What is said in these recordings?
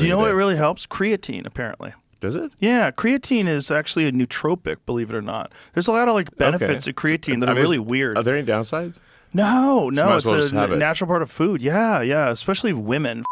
you know day. what really helps? Creatine, apparently. Does it? Yeah, creatine is actually a nootropic, believe it or not. There's a lot of like benefits of creatine that are really weird. Are there any downsides? No, might as it's well just have a it. natural part of food. Yeah, especially women.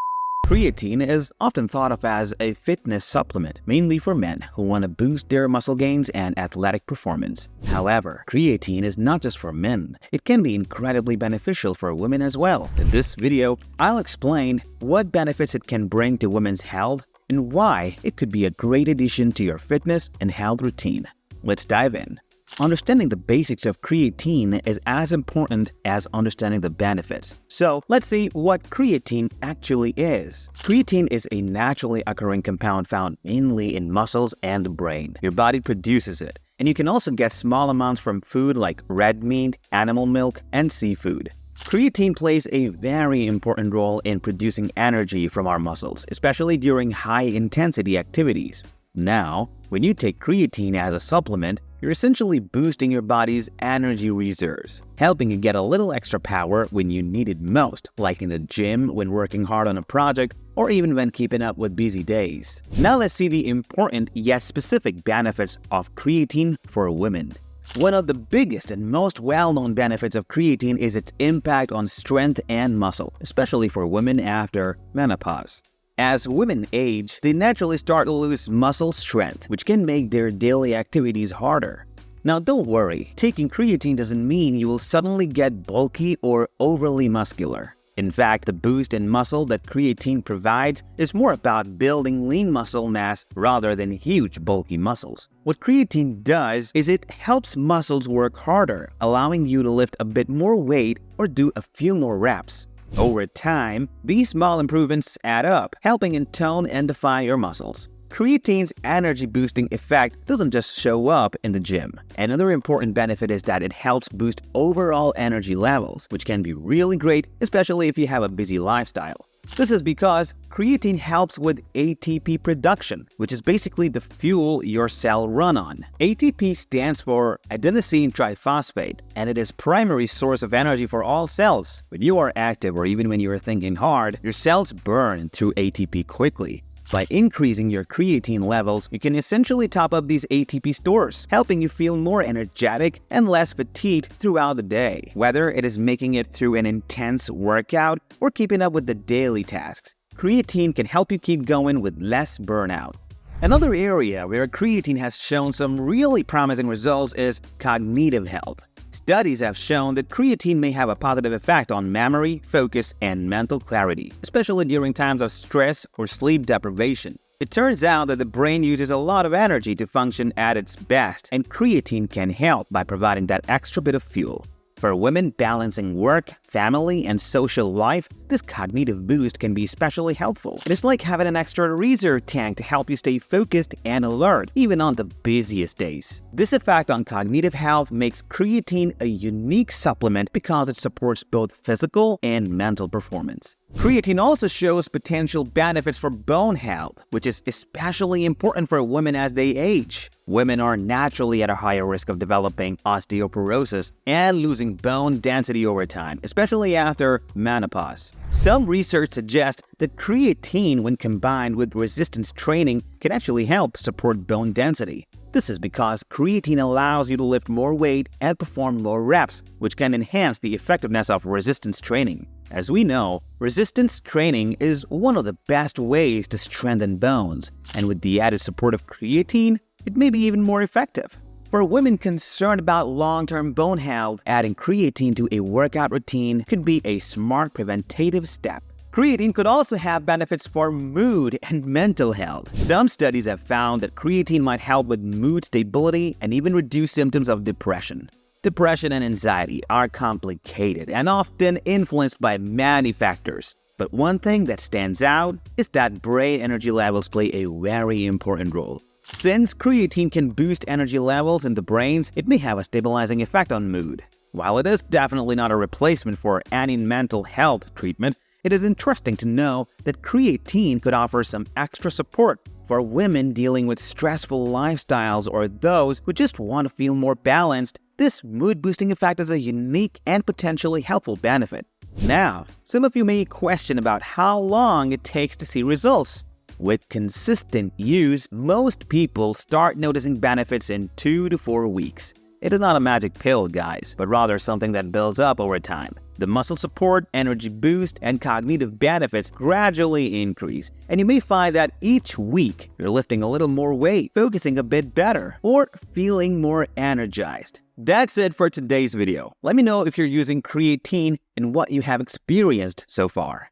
Creatine is often thought of as a fitness supplement, mainly for men who want to boost their muscle gains and athletic performance. However, creatine is not just for men. It can be incredibly beneficial for women as well. In this video, I'll explain what benefits it can bring to women's health and why it could be a great addition to your fitness and health routine. Let's dive in. Understanding the basics of creatine is as important as understanding the benefits. So let's see what creatine actually is. Creatine is a naturally occurring compound found mainly in muscles and the brain. Your body produces it, and you can also get small amounts from food like red meat, animal milk, and seafood. Creatine plays a very important role in producing energy from our muscles, especially during high-intensity activities. Now, when you take creatine as a supplement, you're essentially boosting your body's energy reserves, helping you get a little extra power when you need it most, like in the gym when working hard on a project, or even when keeping up with busy days. Now let's see the important yet specific benefits of creatine for women. One of the biggest and most well-known benefits of creatine is its impact on strength and muscle, especially for women after menopause. As women age, they naturally start to lose muscle strength, which can make their daily activities harder. Now don't worry, taking creatine doesn't mean you will suddenly get bulky or overly muscular. In fact, the boost in muscle that creatine provides is more about building lean muscle mass rather than huge bulky muscles. What creatine does is it helps muscles work harder, allowing you to lift a bit more weight or do a few more reps. Over time, these small improvements add up, helping in tone and define your muscles. Creatine's energy-boosting effect doesn't just show up in the gym. Another important benefit is that it helps boost overall energy levels, which can be really great, especially if you have a busy lifestyle. This is because creatine helps with ATP production, which is basically the fuel your cell run on. ATP stands for adenosine triphosphate, and it is primary source of energy for all cells. When you are active or even when you are thinking hard, your cells burn through ATP quickly. By increasing your creatine levels, you can essentially top up these ATP stores, helping you feel more energetic and less fatigued throughout the day, whether it is making it through an intense workout or keeping up with the daily tasks. Creatine can help you keep going with less burnout. Another area where creatine has shown some really promising results is cognitive health. Studies have shown that creatine may have a positive effect on memory, focus, and mental clarity, especially during times of stress or sleep deprivation. It turns out that the brain uses a lot of energy to function at its best, and creatine can help by providing that extra bit of fuel. For women balancing work, family, and social life, this cognitive boost can be especially helpful. It is like having an extra reserve tank to help you stay focused and alert, even on the busiest days. This effect on cognitive health makes creatine a unique supplement because it supports both physical and mental performance. Creatine also shows potential benefits for bone health, which is especially important for women as they age. Women are naturally at a higher risk of developing osteoporosis and losing bone density over time, especially after menopause. Some research suggests that creatine, when combined with resistance training, can actually help support bone density. This is because creatine allows you to lift more weight and perform more reps, which can enhance the effectiveness of resistance training. As we know, resistance training is one of the best ways to strengthen bones, and with the added support of creatine, it may be even more effective. For women concerned about long-term bone health, adding creatine to a workout routine could be a smart preventative step. Creatine could also have benefits for mood and mental health. Some studies have found that creatine might help with mood stability and even reduce symptoms of depression. Depression and anxiety are complicated and often influenced by many factors. But one thing that stands out is that brain energy levels play a very important role. Since creatine can boost energy levels in the brains, it may have a stabilizing effect on mood. While it is definitely not a replacement for any mental health treatment, it is interesting to know that creatine could offer some extra support for women dealing with stressful lifestyles or those who just want to feel more balanced. This mood-boosting effect is a unique and potentially helpful benefit. Now, some of you may question about how long it takes to see results. With consistent use, most people start noticing benefits in 2 to 4 weeks. It is not a magic pill, guys, but rather something that builds up over time. The muscle support, energy boost, and cognitive benefits gradually increase, and you may find that each week you're lifting a little more weight, focusing a bit better, or feeling more energized. That's it for today's video. Let me know if you're using creatine and what you have experienced so far.